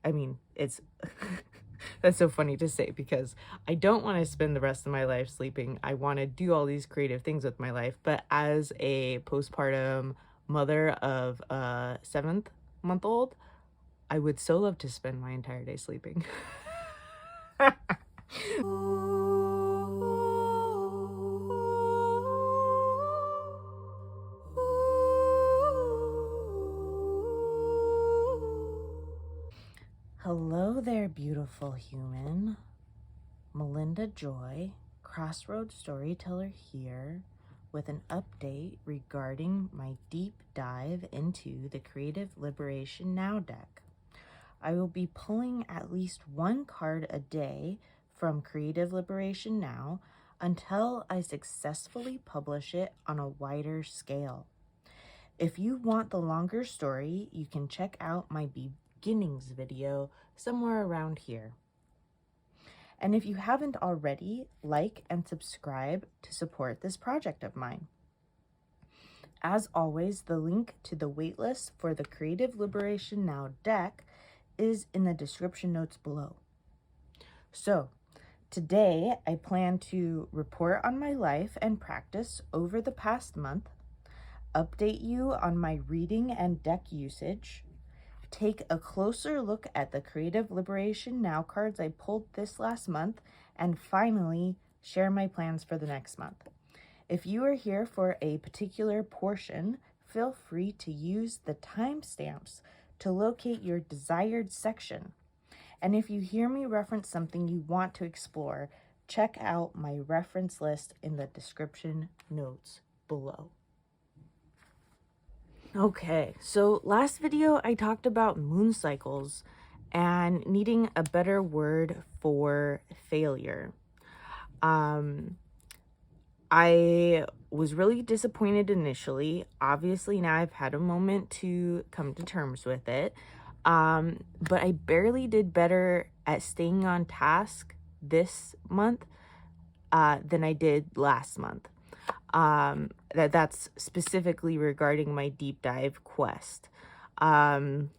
I mean, it's that's so funny to say because I don't want to spend the rest of my life sleeping. I want to do all these creative things with my life. But as a postpartum mother of a 7th-month-old, I would so love to spend my entire day sleeping. Hello there, beautiful human. Melinda Joy, Crossroads Storyteller here with an update regarding my deep dive into the Creative Liberation Now deck. I will be pulling at least one card a day from Creative Liberation Now until I successfully publish it on a wider scale. If you want the longer story, you can check out my beginnings video somewhere around here. And if you haven't already, like and subscribe to support this project of mine. As always, the link to the waitlist for the Creative Liberation Now deck is in the description notes below. So, today I plan to report on my life and practice over the past month, update you on my reading and deck usage, take a closer look at the Creative Liberation Now cards I pulled this last month, and finally, share my plans for the next month. If you are here for a particular portion, feel free to use the timestamps to locate your desired section. And if you hear me reference something you want to explore, check out my reference list in the description notes below. Okay, so last video I talked about moon cycles and needing a better word for failure. I was really disappointed initially. Obviously now I've had a moment to come to terms with it. But I barely did better at staying on task this month than I did last month. That's specifically regarding my deep dive quest. And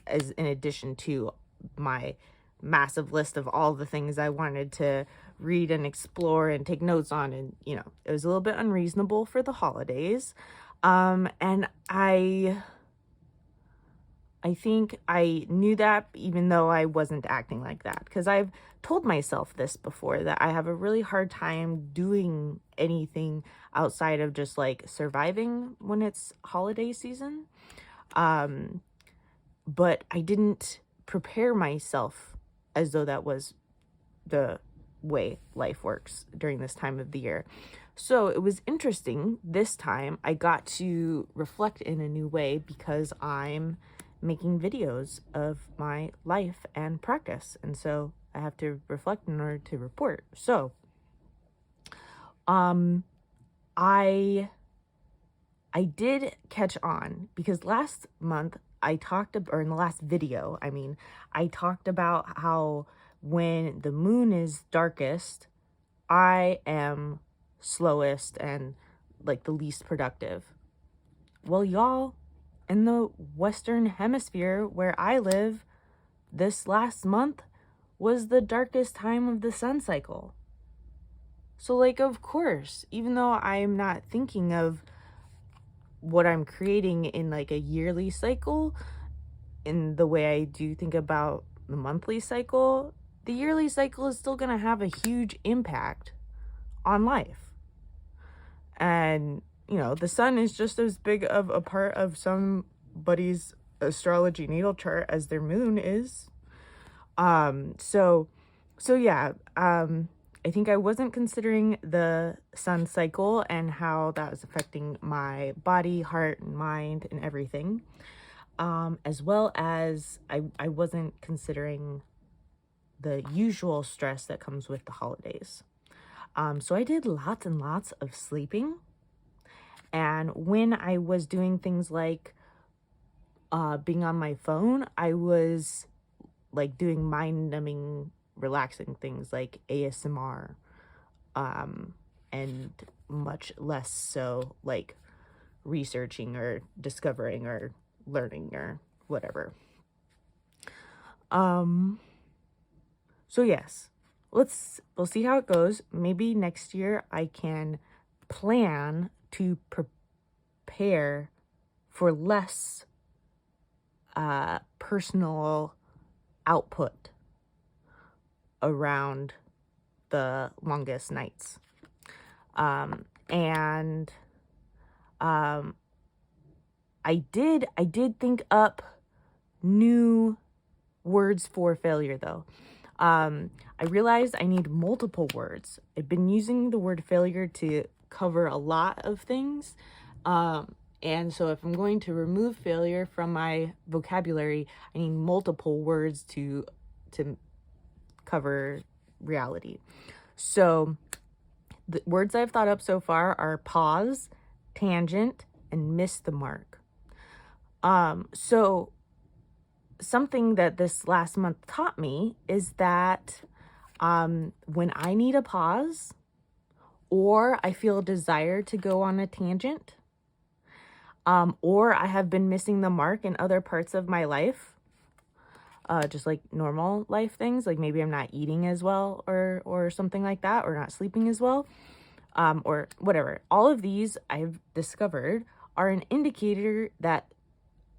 as in addition to my massive list of all the things I wanted to read and explore and take notes on, and it was a little bit unreasonable for the holidays. And I think I knew that even though I wasn't acting like that, because I've told myself this before, that I have a really hard time doing anything outside of just like surviving when it's holiday season. But I didn't prepare myself as though that was the way life works during this time of the year. So it was interesting this time. I got to reflect in a new way because I'm making videos of my life and practice, and so I have to reflect in order to report. So I did catch on because last month I talked about, or in the last video I talked about how when the moon is darkest I am slowest and like the least productive. Well, y'all, in the Western Hemisphere where I live, this last month was the darkest time of the sun cycle. So like, of course, even though I'm not thinking of what I'm creating in like a yearly cycle in the way I do think about the monthly cycle, the yearly cycle is still going to have a huge impact on life. And the sun is just as big of a part of somebody's astrology natal chart as their moon is. So yeah, I think I wasn't considering the sun cycle and how that was affecting my body, heart, and mind and everything. As well as I wasn't considering the usual stress that comes with the holidays. So I did lots and lots of sleeping. And when I was doing things like being on my phone, I was like doing mind-numbing, relaxing things like ASMR, and much less so like researching or discovering or learning or whatever. So yes, we'll see how it goes. Maybe next year I can plan to prepare for less personal output around the longest nights. I did think up new words for failure though. I realized I need multiple words. I've been using the word failure to cover a lot of things. And so if I'm going to remove failure from my vocabulary, I need multiple words to cover reality. So the words I've thought up so far are pause, tangent, and miss the mark. So something that this last month taught me is that when I need a pause or I feel a desire to go on a tangent, or I have been missing the mark in other parts of my life, just like normal life things, like maybe I'm not eating as well or something like that, or not sleeping as well, or whatever. All of these I've discovered are an indicator that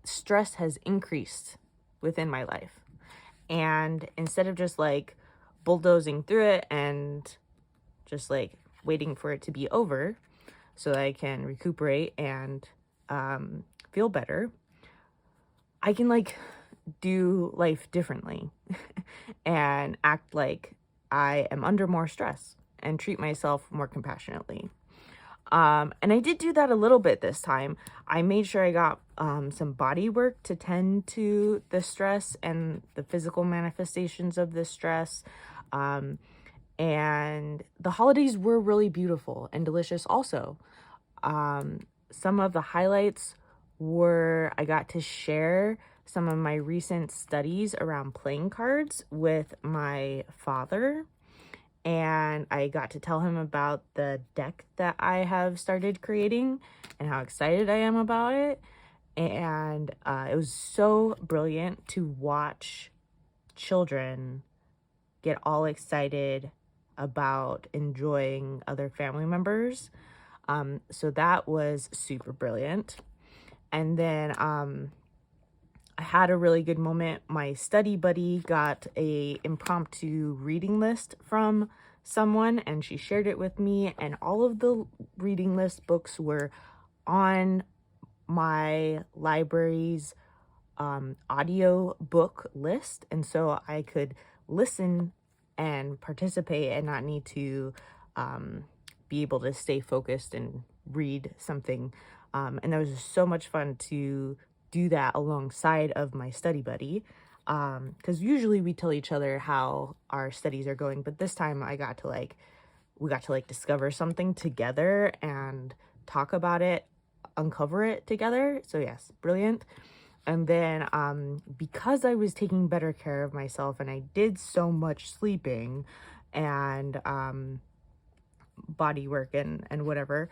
stress has increased within my life. And instead of just like bulldozing through it and just like waiting for it to be over so that I can recuperate and feel better, I can like do life differently and act like I am under more stress and treat myself more compassionately. And I did do that a little bit this time. I made sure I got some body work to tend to the stress and the physical manifestations of the stress. And the holidays were really beautiful and delicious also. Some of the highlights were I got to share some of my recent studies around playing cards with my father. And I got to tell him about the deck that I have started creating and how excited I am about it. And it was so brilliant to watch children get all excited about enjoying other family members. So that was super brilliant. And then I had a really good moment. My study buddy got a impromptu reading list from someone and she shared it with me, and all of the reading list books were on my library's audio book list, and so I could listen and participate and not need to be able to stay focused and read something. And that was just so much fun to do that alongside of my study buddy, because usually we tell each other how our studies are going, but this time we got to discover something together and talk about it, uncover it together. So yes, brilliant. And then because I was taking better care of myself and I did so much sleeping and body work and whatever,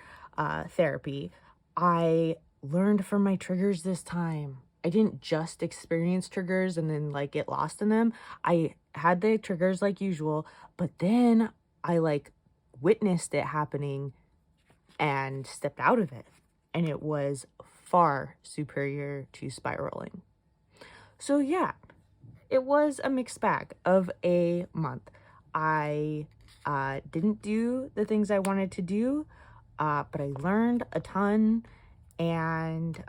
therapy, I learned from my triggers this time. I didn't just experience triggers and then like get lost in them. I had the triggers like usual, but then I like witnessed it happening and stepped out of it, and it was far superior to spiraling. So yeah, it was a mixed bag of a month. I didn't do the things I wanted to do, but I learned a ton. And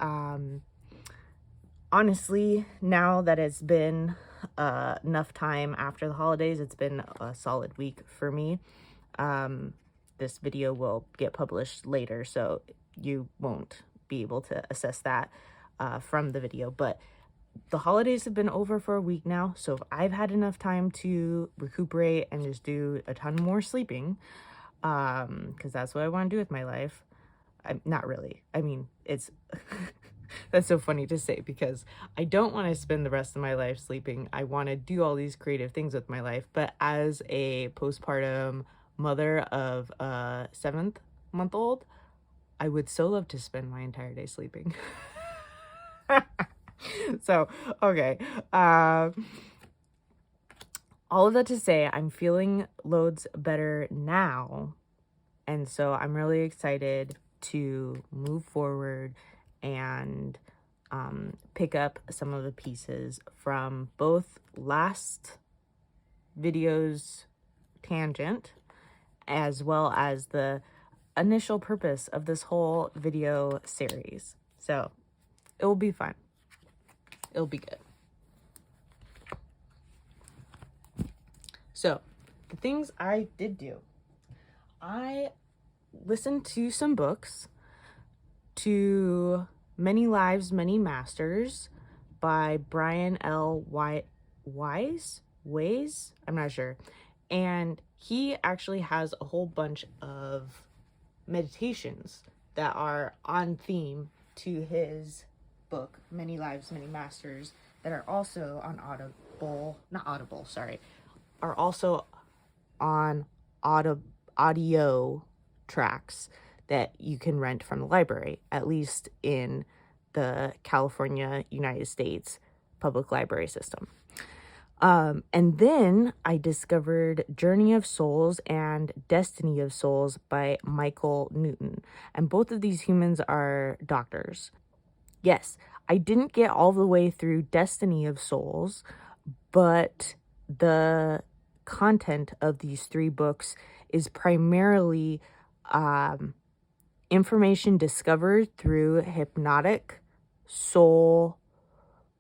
honestly, now that it's been enough time after the holidays, it's been a solid week for me. This video will get published later, so you won't be able to assess that from the video. But the holidays have been over for a week now, so if I've had enough time to recuperate and just do a ton more sleeping, because that's what I want to do with my life. Not really. I mean, it's that's so funny to say because I don't want to spend the rest of my life sleeping. I want to do all these creative things with my life. But as a postpartum mother of a 7th-month-old, I would so love to spend my entire day sleeping. So, okay. All of that to say, I'm feeling loads better now. And so I'm really excited to move forward and pick up some of the pieces from both last video's tangent as well as the initial purpose of this whole video series. So it will be fun. It'll be good. So the things I did do. I listened to some books, to Many Lives, Many Masters by Brian L. Weiss? I'm not sure. And he actually has a whole bunch of meditations that are on theme to his book, Many Lives, Many Masters, that are also on are also on audio tracks that you can rent from the library, at least in the California, United States public library system. And then I discovered Journey of Souls and Destiny of Souls by Michael Newton. And both of these humans are doctors. Yes, I didn't get all the way through Destiny of Souls, but the content of these 3 books is primarily information discovered through hypnotic soul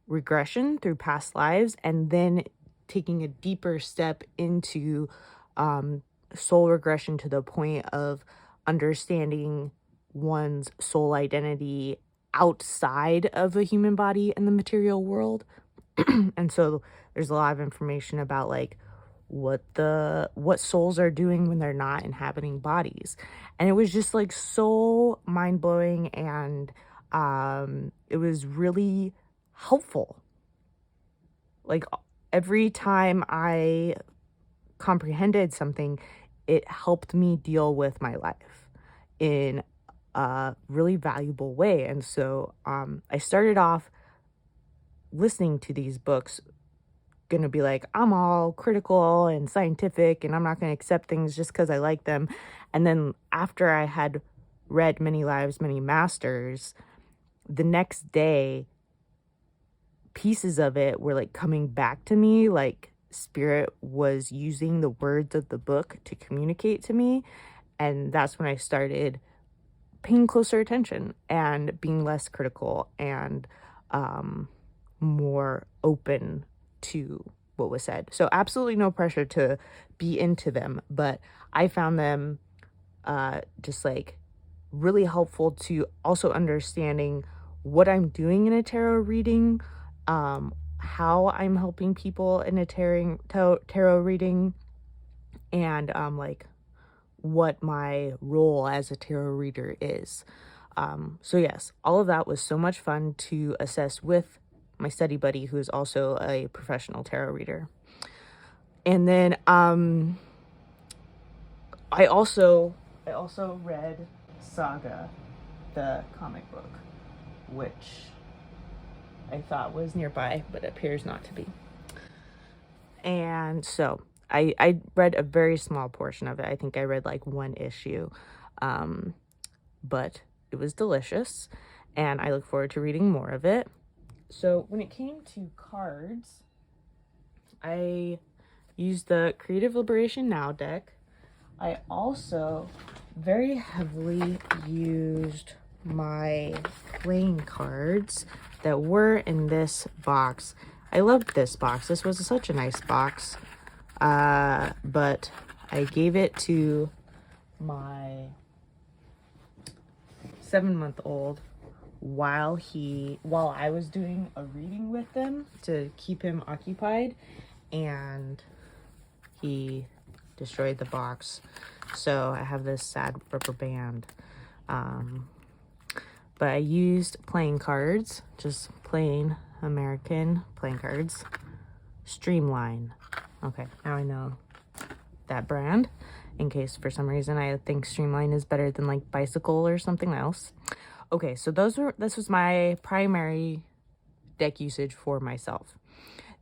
regression through past lives, and then taking a deeper step into soul regression to the point of understanding one's soul identity outside of a human body in the material world. And so there's a lot of information about like what souls are doing when they're not inhabiting bodies. And it was just like so mind-blowing, and it was really helpful. Like every time I comprehended something, it helped me deal with my life in a really valuable way. And so I started off listening to these books gonna be like, I'm all critical and scientific and I'm not gonna accept things just because I like them. And then after I had read Many Lives, Many Masters, the next day pieces of it were like coming back to me, like spirit was using the words of the book to communicate to me. And that's when I started paying closer attention and being less critical and more open to what was said. So absolutely no pressure to be into them, but I found them just like really helpful to also understanding what I'm doing in a tarot reading, how I'm helping people in a tarot reading, and like what my role as a tarot reader is. So yes, all of that was so much fun to assess with my study buddy, who is also a professional tarot reader. And then I also read Saga, the comic book, which I thought was nearby, but appears not to be. And so I read a very small portion of it. I think I read like 1 issue, but it was delicious, and I look forward to reading more of it. So when it came to cards, I used the Creative Liberation Now deck. I also very heavily used my playing cards that were in this box. I loved this box. This was such a nice box. But I gave it to my 7-month-old while I was doing a reading with them to keep him occupied, and he destroyed the box. So I have this sad rubber band. But I used playing cards, just plain American playing cards. Streamline. Okay, now I know that brand, in case for some reason I think Streamline is better than like Bicycle or something else. Okay, so this was my primary deck usage for myself.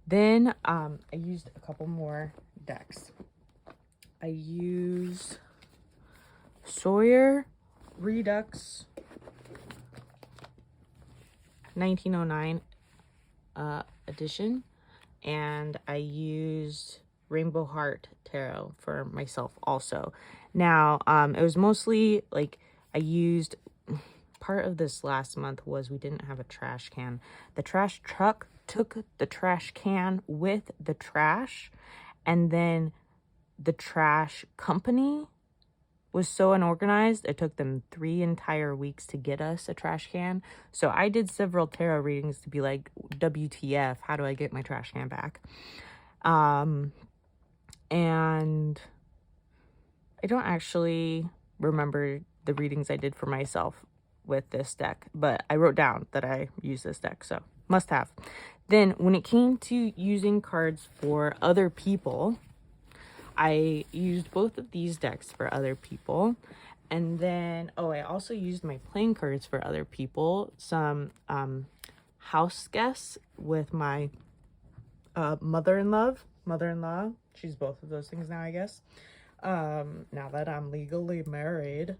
Then I used a couple more decks. I used Sawyer Redux 1909 edition, and I used Rainbow Heart Tarot for myself also. Now, it was mostly like I used, part of this last month was we didn't have a trash can. The trash truck took the trash can with the trash, and then the trash company was so unorganized, it took them 3 entire weeks to get us a trash can. So I did several tarot readings to be like, WTF, how do I get my trash can back? And I don't actually remember the readings I did for myself with this deck, but I wrote down that I used this deck, so must have. Then when it came to using cards for other people, I used both of these decks for other people. And then, I also used my playing cards for other people. Some house guests with my mother-in-law. She's both of those things now, I guess. Now that I'm legally married.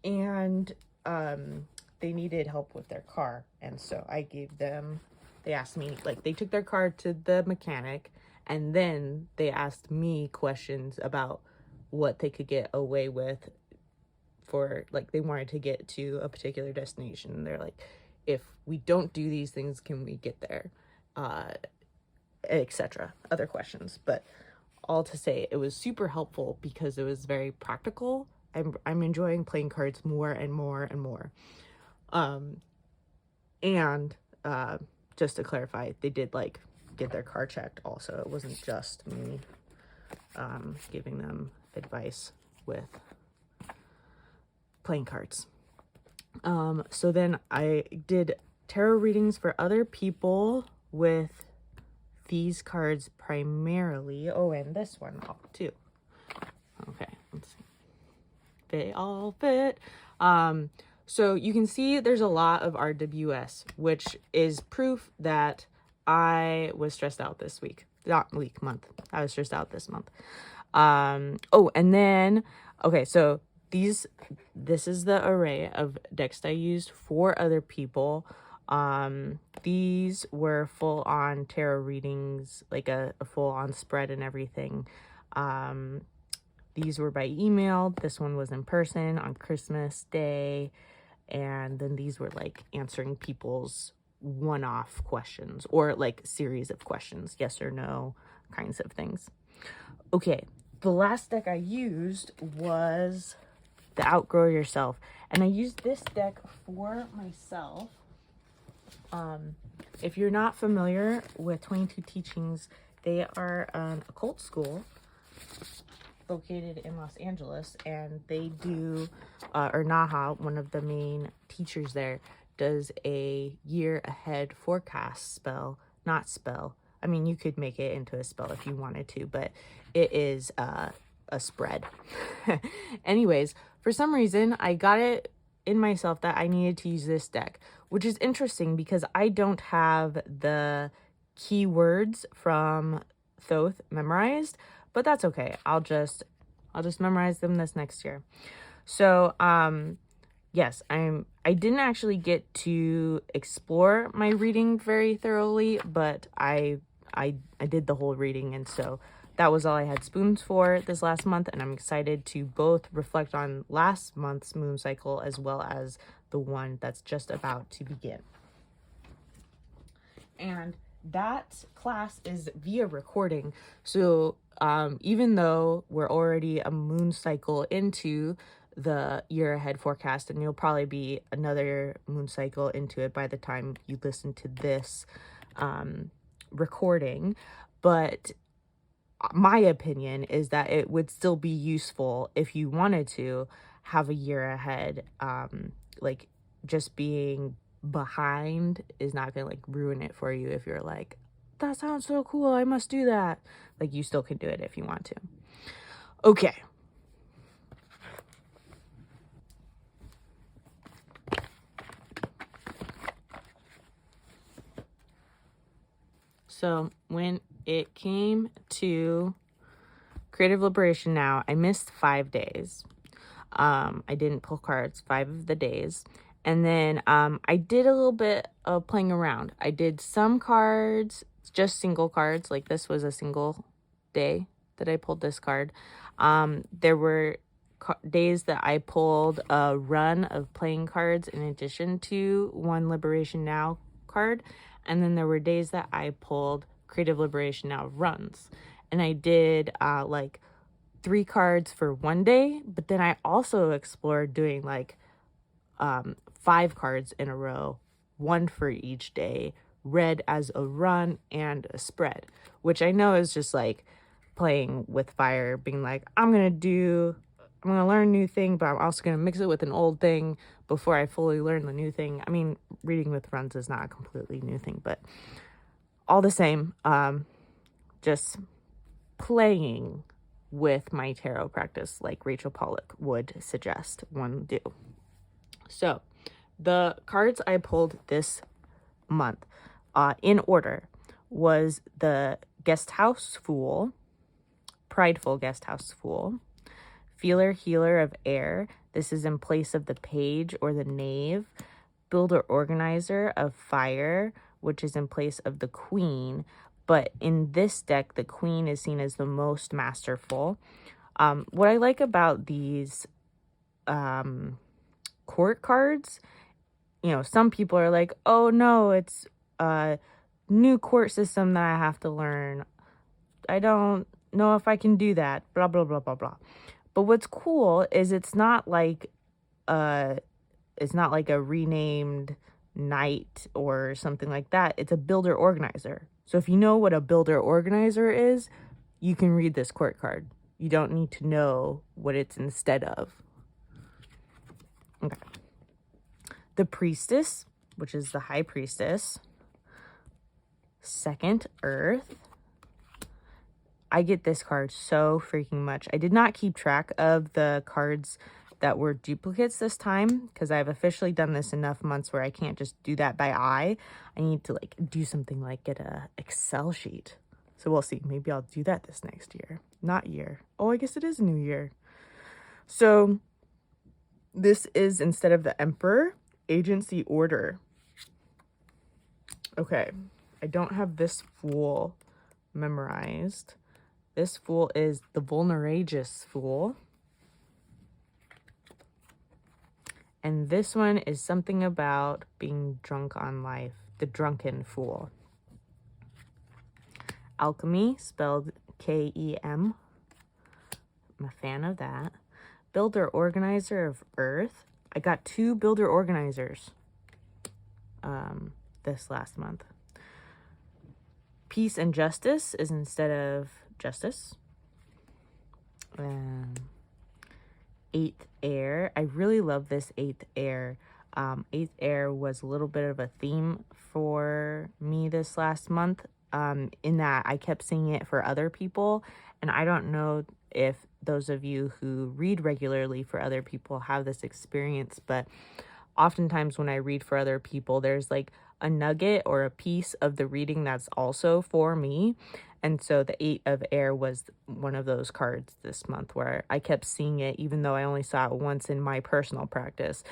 And they needed help with their car. And so I gave them, they asked me, like, they took their car to the mechanic, and then they asked me questions about what they could get away with for, like, they wanted to get to a particular destination. And they're like, if we don't do these things, can we get there? Etc. Other questions. But all to say, it was super helpful because it was very practical. I'm enjoying playing cards more and more and more. And just to clarify, they did like get their car checked also. It wasn't just me giving them advice with playing cards. So then I did tarot readings for other people with these cards primarily. Oh, and this one too. Okay, let's see. They all fit. So you can see there's a lot of RWS, which is proof that I was stressed out this week. Not week, month. I was stressed out this month. Oh, and then, okay, so this is the array of decks I used for other people. These were full-on tarot readings, like a full-on spread and everything. These were by email. This one was in person on Christmas Day. And then these were like answering people's one-off questions or like series of questions, yes or no kinds of things. Okay, the last deck I used was the Outgrow Yourself. And I used this deck for myself. If you're not familiar with 22 Teachings, they are an occult school located in Los Angeles, and they do, or Naha, one of the main teachers there, does a year ahead forecast spell, not spell. I mean, you could make it into a spell if you wanted to, but it is a spread. Anyways, for some reason, I got it in myself that I needed to use this deck, which is interesting because I don't have the keywords from Thoth memorized, but that's okay. I'll just memorize them this next year. So, yes, I didn't actually get to explore my reading very thoroughly, but I did the whole reading, and so that was all I had spoons for this last month, and I'm excited to both reflect on last month's moon cycle as well as the one that's just about to begin. And that class is via recording, so even though we're already a moon cycle into the year ahead forecast, and you'll probably be another moon cycle into it by the time you listen to this recording, but my opinion is that it would still be useful if you wanted to have a year ahead. Like, just being behind is not gonna like ruin it for you if you're like, that sounds so cool, I must do that. Like, you still can do it if you want to. Okay. So when it came to Creative Liberation Now, I missed 5 days. I didn't pull cards 5 of the days. And then I did a little bit of playing around. I did some cards, just single cards. Like this was a single day that I pulled this card. There were days that I pulled a run of playing cards in addition to one Liberation Now card. And then there were days that I pulled Creative Liberation Now runs. And I did like 3 cards for one day, but then I also explored doing like 5 cards in a row, 1 for each day, read as a run and a spread, which I know is just like playing with fire, being like, I'm gonna learn a new thing, but I'm also gonna mix it with an old thing before I fully learn the new thing. I mean, reading with runs is not a completely new thing, but all the same, just playing with my tarot practice like Rachel Pollack would suggest one do. So the cards I pulled this month in order was the Guest House Fool, Prideful Guest House Fool, Feeler Healer of Air. This is in place of the Page or the Knave. Builder Organizer of Fire, which is in place of the Queen. But in this deck, the Queen is seen as the most masterful. What I like about these court cards, you know, some people are like, oh no, it's a new court system that I have to learn. I don't know if I can do that, blah, blah, blah, blah, blah. But what's cool is it's not like a renamed knight or something like that. It's a builder organizer. So if you know what a builder organizer is, you can read this court card. You don't need to know what it's instead of. Okay. The Priestess, which is the High Priestess. Second Earth. I get this card so freaking much. I did not keep track of the cards that were duplicates this time because I've officially done this enough months where I can't just do that by eye. I need to like do something like get a Excel sheet. So we'll see. Maybe I'll do that this next year. Not year. Oh, I guess it is a new year. So this is, instead of the Emperor, Agency Order. Okay. I don't have this Fool memorized. This Fool is the Vulnerageous Fool. And this one is something about being drunk on life. The Drunken Fool. Alchemy, spelled K-E-M. I'm a fan of that. Builder Organizer of Earth. I got 2 Builder Organizers this last month. Peace and Justice is instead of Justice. 8th Air. I really love this 8th Air. 8th Air was a little bit of a theme for me this last month, in that I kept seeing it for other people, and I don't know if those of you who read regularly for other people have this experience, but oftentimes when I read for other people, there's like a nugget or a piece of the reading that's also for me. And so the 8 of Air was one of those cards this month where I kept seeing it, even though I only saw it once in my personal practice.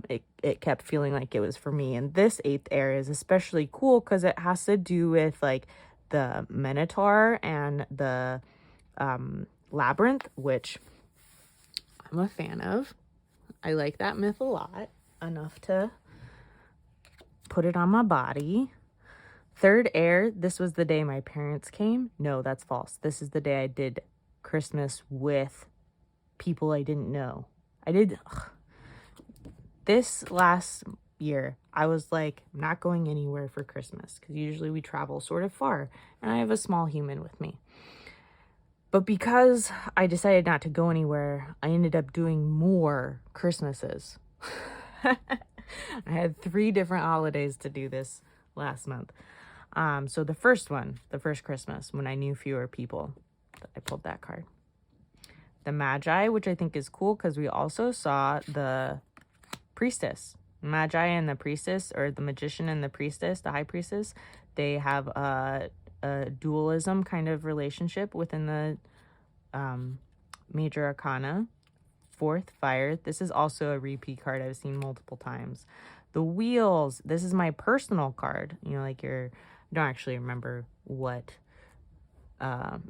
It kept feeling like it was for me. And this 8th Air is especially cool because it has to do with like the Minotaur and the Labyrinth, which I'm a fan of. I like that myth a lot, enough to put it on my body. 3rd Air, this was the day my parents came. No, that's false. This is the day I did Christmas with people I didn't know. This last year, I was like, I'm not going anywhere for Christmas because usually we travel sort of far and I have a small human with me. But because I decided not to go anywhere, I ended up doing more Christmases. I had 3 different holidays to do this last month. So the first Christmas, when I knew fewer people, I pulled that card. The Magi, which I think is cool because we also saw the Priestess. Magi and the Priestess, or the Magician and the Priestess, the High Priestess, they have a dualism kind of relationship within the major arcana. Fourth, fire. This is also a repeat card I've seen multiple times. The wheels. This is my personal card. You know, like I don't actually remember what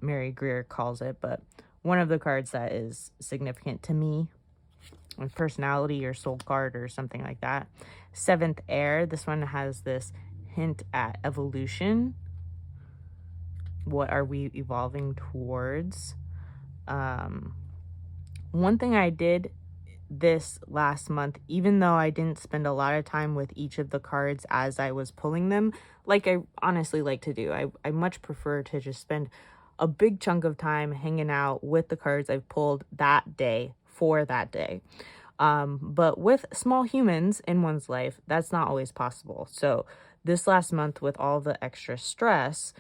Mary Greer calls it, but one of the cards that is significant to me, like personality or soul card or something like that. Seventh, air. This one has this hint at evolution. What are we evolving towards? One thing I did this last month, even though I didn't spend a lot of time with each of the cards as I was pulling them, like I honestly like to do. I much prefer to just spend a big chunk of time hanging out with the cards I've pulled that day for that day. But with small humans in one's life, that's not always possible. So this last month, with all the extra stress,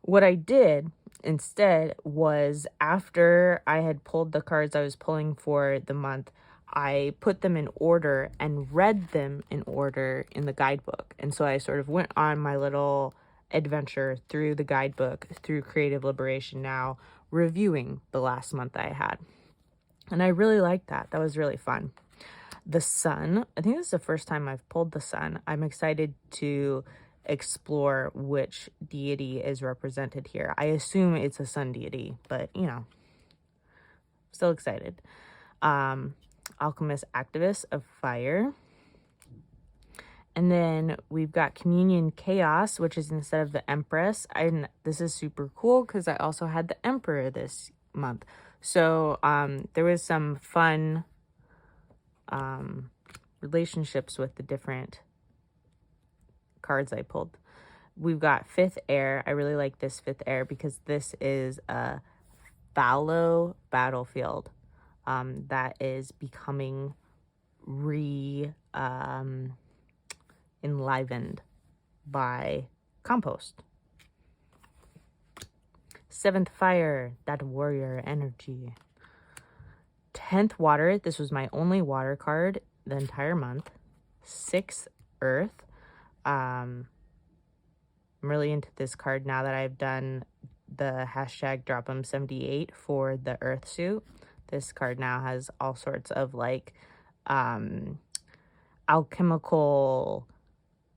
what I did instead was, after I had pulled the cards I was pulling for the month, I put them in order and read them in order in the guidebook. And so I sort of went on my little adventure through the guidebook, through Creative Liberation Now, reviewing the last month I had. And I really liked that. That was really fun. The sun. I think this is the first time I've pulled the sun. I'm excited to explore which deity is represented here. I assume it's a sun deity, but you know, still excited. Alchemist, activist of fire. And then we've got communion, chaos, which is instead of the empress. This is super cool because I also had the emperor this month. So there was some fun relationships with the different cards I pulled. We've got fifth air. I really like this fifth air because this is a fallow battlefield that is becoming enlivened by compost. Seventh, fire, that warrior energy. 10th, water. This was my only water card the entire month. 6th, earth. I'm really into this card now that I've done the hashtag #DropEm78 for the earth suit. This card now has all sorts of like alchemical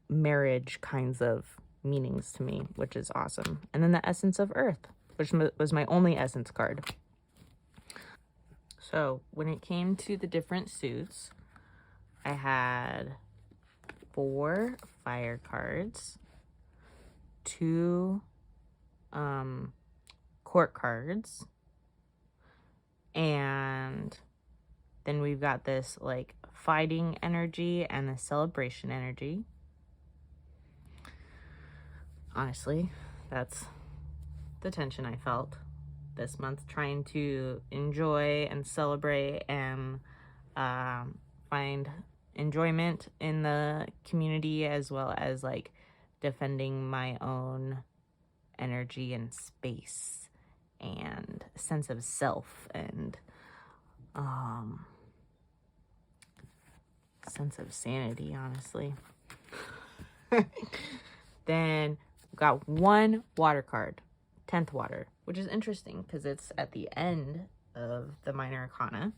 marriage kinds of meanings to me, which is awesome. And then the essence of earth, which was my only essence card. So when it came to the different suits, I had 4 fire cards, 2 court cards, and then we've got this like fighting energy and the celebration energy. Honestly, that's the tension I felt this month, trying to enjoy and celebrate and find enjoyment in the community, as well as like defending my own energy and space and sense of self and sense of sanity, honestly. Then got 1 water card, 10th water, which is interesting because it's at the end of the minor arcana.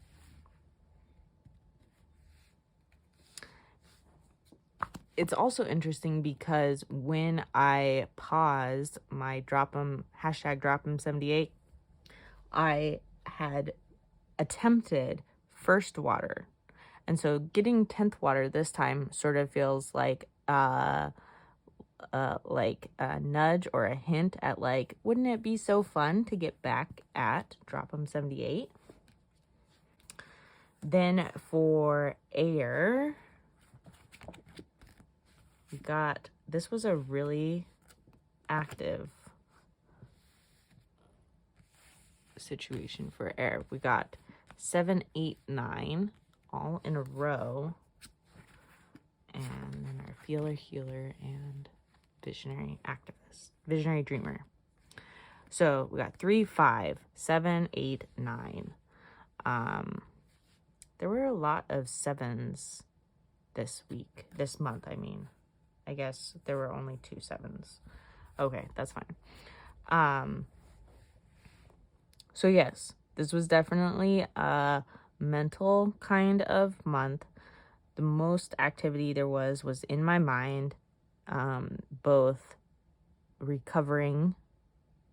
It's also interesting because when I paused my hashtag #DropEm78, I had attempted first water. And so getting 10th water this time sort of feels like a nudge or a hint at like, wouldn't it be so fun to get back at #DropEm78? Then for air, we got, this was a really active situation for air. We got 7, 8, 9 all in a row, and then our feeler, healer, and visionary activist, visionary dreamer. So we got 3, 5, 7, 8, 9. There were a lot of 7s this month. I mean, I guess there were only 2 7s. Okay, that's fine. So yes, this was definitely a mental kind of month. The most activity there was in my mind, both recovering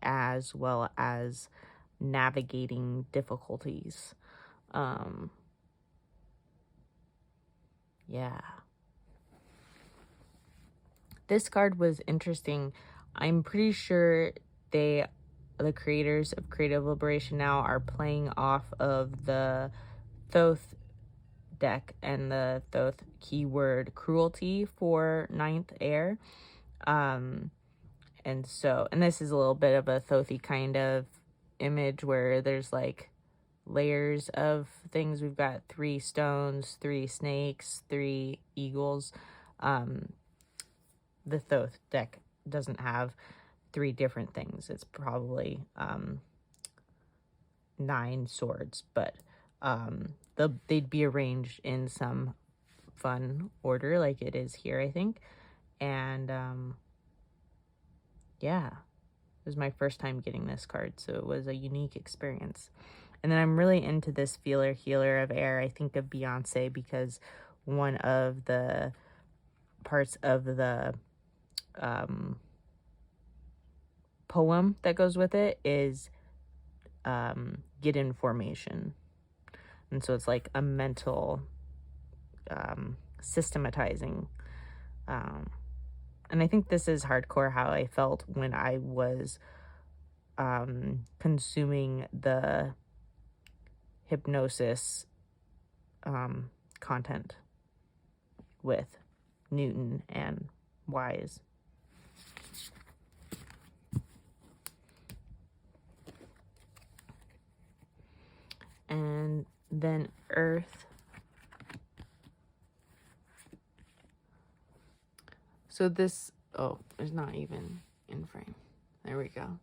as well as navigating difficulties. Yeah. This card was interesting. I'm pretty sure the creators of Creative Liberation now are playing off of the Thoth deck and the Thoth keyword cruelty for ninth air. And this is a little bit of a Thothy kind of image where there's like layers of things. We've got 3 stones, 3 snakes, 3 eagles. The Thoth deck doesn't have 3 different things. It's probably 9 swords, but they'd be arranged in some fun order like it is here, I think. And yeah, it was my first time getting this card, so it was a unique experience. And then I'm really into this feeler healer of air. I think of Beyonce because one of the parts of the poem that goes with it is get information. And so it's like a mental systematizing. And I think this is hardcore how I felt when I was consuming the hypnosis content with Newton and Weiss. And then Earth. So this, oh, it's not even in frame. There we go.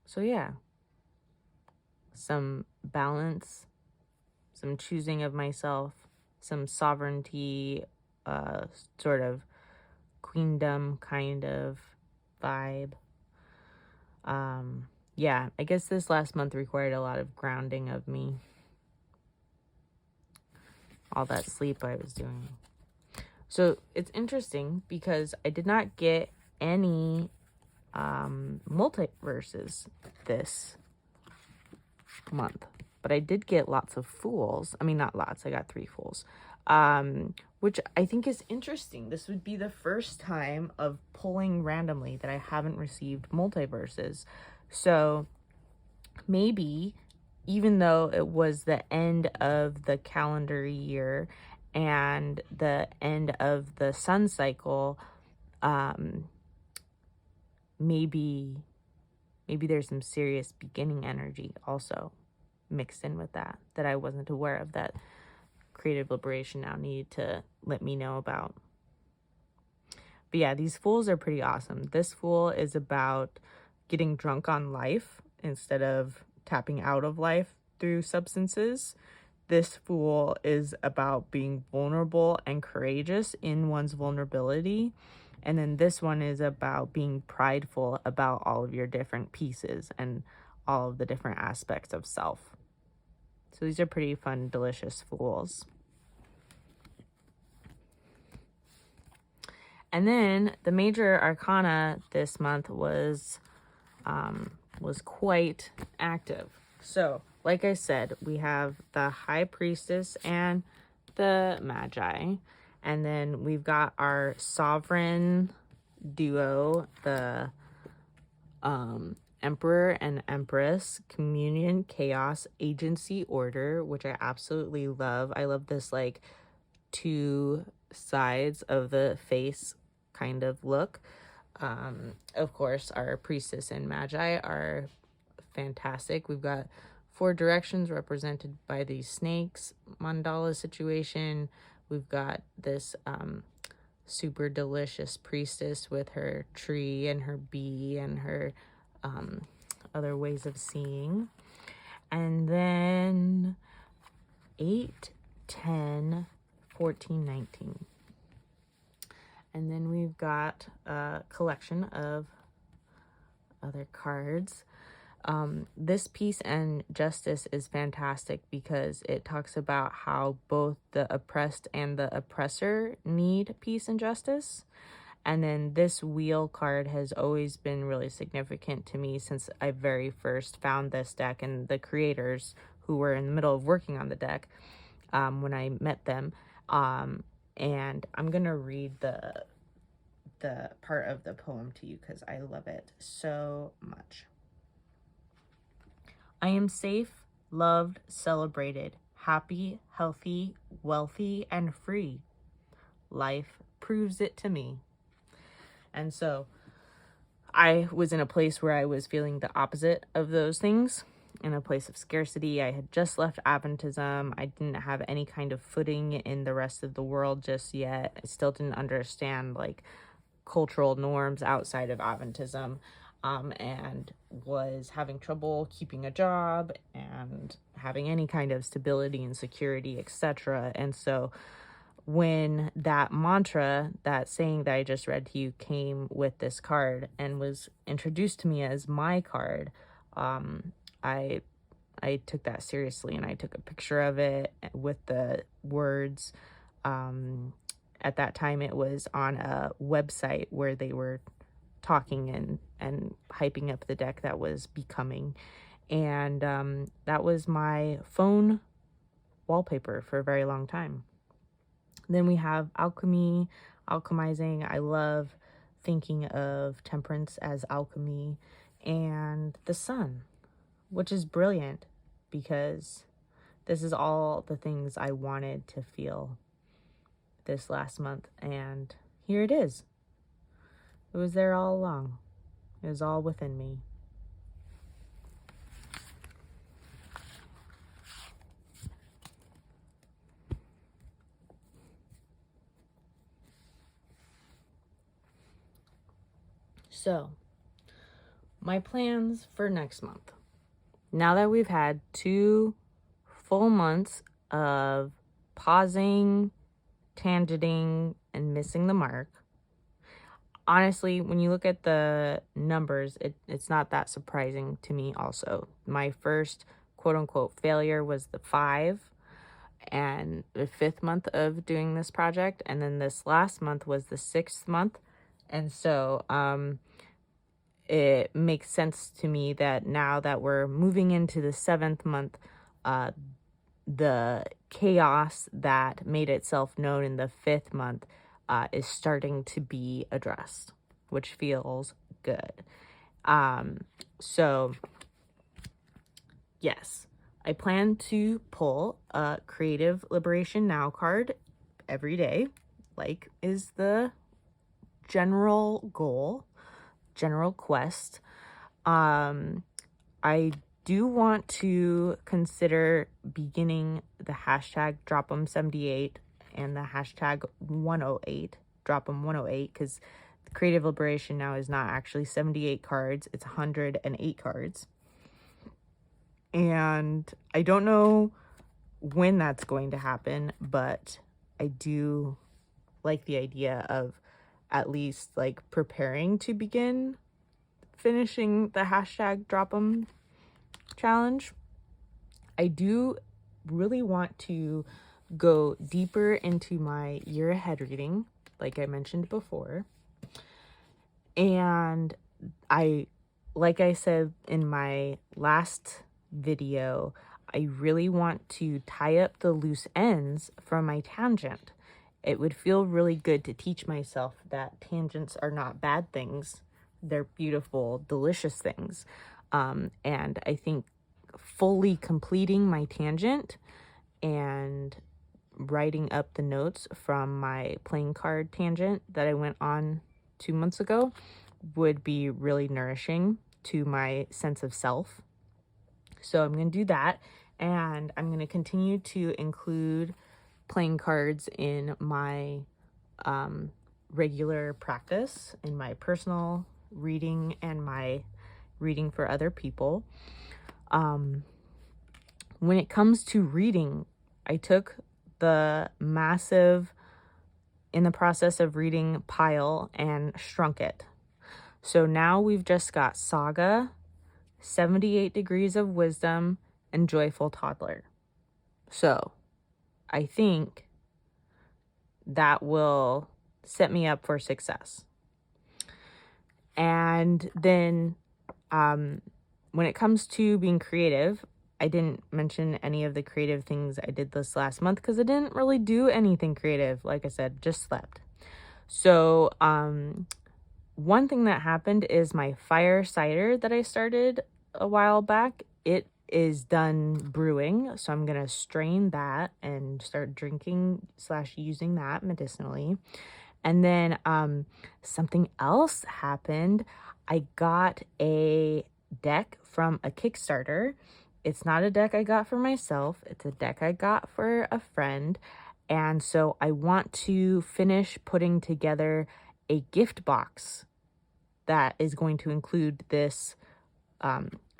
So yeah, some balance, some choosing of myself, some sovereignty, sort of queendom kind of vibe. Yeah, I guess this last month required a lot of grounding of me. All that sleep I was doing. So it's interesting because I did not get any multiverses this month, but I did get lots of fools. I mean, not lots, I got 3 fools, which I think is interesting. This would be the first time of pulling randomly that I haven't received multiverses. So maybe, even though it was the end of the calendar year and the end of the sun cycle, maybe there's some serious beginning energy also mixed in with that I wasn't aware of, that Creative Liberation now needed to let me know about. But yeah, these fools are pretty awesome. This fool is about getting drunk on life instead of tapping out of life through substances. This fool is about being vulnerable and courageous in one's vulnerability. And then this one is about being prideful about all of your different pieces and all of the different aspects of self. So these are pretty fun, delicious fools. And then the major arcana this month was quite active. So, like I said, we have the High Priestess and the Magi. And then we've got our sovereign duo, the Emperor and Empress, communion, chaos, agency, order, which I absolutely love. I love this like 2 sides of the face kind of look. Of course, our priestess and magi are fantastic. We've got 4 directions represented by these snakes mandala situation. We've got this super delicious priestess with her tree and her bee and her other ways of seeing. And then 8, 10, 14, 19. And then we've got a collection of other cards. This Peace and Justice is fantastic because it talks about how both the oppressed and the oppressor need peace and justice. And then this Wheel card has always been really significant to me since I very first found this deck, and the creators who were in the middle of working on the deck when I met them. And I'm going to read the part of the poem to you because I love it so much. I am safe, loved, celebrated, happy, healthy, wealthy, and free. Life proves it to me. And so I was in a place where I was feeling the opposite of those things, in a place of scarcity. I had just left Adventism. I didn't have any kind of footing in the rest of the world just yet. I still didn't understand like cultural norms outside of Adventism, and was having trouble keeping a job and having any kind of stability and security, etc. And so when that mantra, that saying that I just read to you, came with this card and was introduced to me as my card, I took that seriously, and I took a picture of it with the words. At that time, it was on a website where they were talking and hyping up the deck that was becoming. And that was my phone wallpaper for a very long time. Then we have alchemy, alchemizing. I love thinking of temperance as alchemy, and the sun, which is brilliant because this is all the things I wanted to feel this last month, and here it is. It was there all along. It was all within me. So, my plans for next month. Now that we've had 2 full months of pausing, tangenting, and missing the mark, honestly, when you look at the numbers, it's not that surprising to me also. My first quote-unquote failure was the 5 and the 5th month of doing this project, and then this last month was the 6th month. And so it makes sense to me that now that we're moving into the 7th month, the chaos that made itself known in the 5th month is starting to be addressed, which feels good. So yes, I plan to pull a Creative Liberation Now card every day, like is the general goal, general quest. I do want to consider beginning the hashtag DropEm78 and the hashtag 108, DropEm108, because Creative Liberation Now is not actually 78 cards, it's 108 cards. And I don't know when that's going to happen, but I do like the idea of at least like preparing to begin finishing the hashtag DropEm challenge. I do really want to go deeper into my year ahead reading, like I mentioned before. And like I said in my last video, I really want to tie up the loose ends from my tangent. It would feel really good to teach myself that tangents are not bad things. They're beautiful, delicious things. And I think fully completing my tangent and writing up the notes from my playing card tangent that I went on 2 months ago would be really nourishing to my sense of self. So I'm going to do that, and I'm going to continue to include playing cards in my regular practice, in my personal reading and my reading for other people. When it comes to reading, I took the massive in the process of reading Pile and Shrunk It. So now we've just got Saga, 78 Degrees of Wisdom, and Joyful Toddler. So I think that will set me up for success. And then when it comes to being creative, I didn't mention any of the creative things I did this last month because I didn't really do anything creative. Like I said, just slept. So one thing that happened is my fire cider that I started a while back, it is done brewing. So I'm going to strain that and start drinking / using that medicinally. And then something else happened. I got a deck from a Kickstarter. It's not a deck I got for myself. It's a deck I got for a friend. And so I want to finish putting together a gift box that is going to include this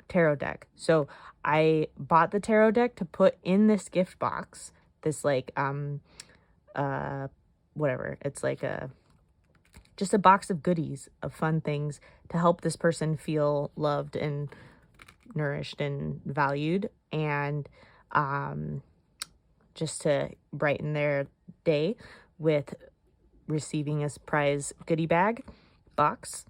tarot deck. So I bought the tarot deck to put in this gift box. This like whatever. It's like just a box of goodies, of fun things to help this person feel loved and nourished and valued, and just to brighten their day with receiving a prize goodie bag box.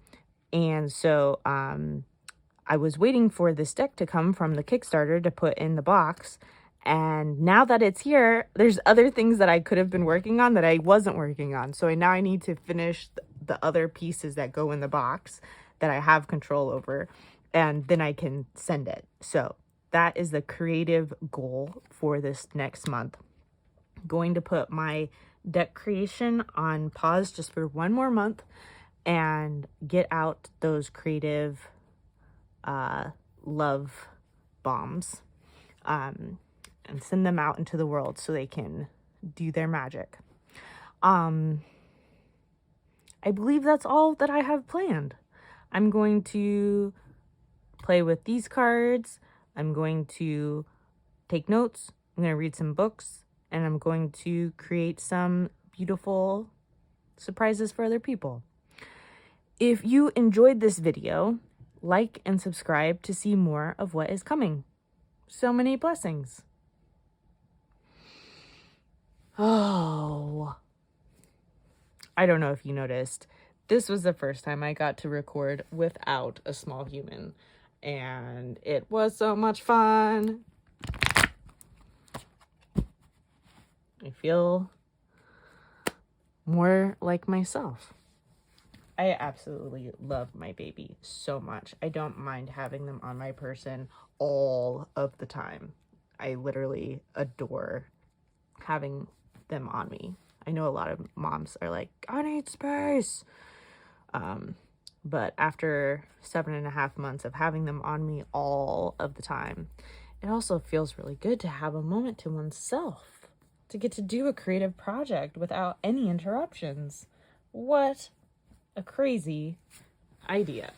And so I was waiting for this deck to come from the Kickstarter to put in the box. And now that it's here, there's other things that I could have been working on that I wasn't working on. So now I need to finish the other pieces that go in the box that I have control over, and then I can send it. So that is the creative goal for this next month. I'm going to put my deck creation on pause just for one more month and get out those creative love bombs and send them out into the world so they can do their magic. I believe that's all that I have planned. I'm going to play with these cards. I'm going to take notes. I'm going to read some books, and I'm going to create some beautiful surprises for other people. If you enjoyed this video, like and subscribe to see more of what is coming. So many blessings. Oh, I don't know if you noticed, this was the first time I got to record without a small human, and it was so much fun. I feel more like myself. I absolutely love my baby so much. I don't mind having them on my person all of the time. I literally adore having them on me. I know a lot of moms are like, I need space. But after 7.5 months of having them on me all of the time, it also feels really good to have a moment to oneself, to get to do a creative project without any interruptions. What a crazy idea.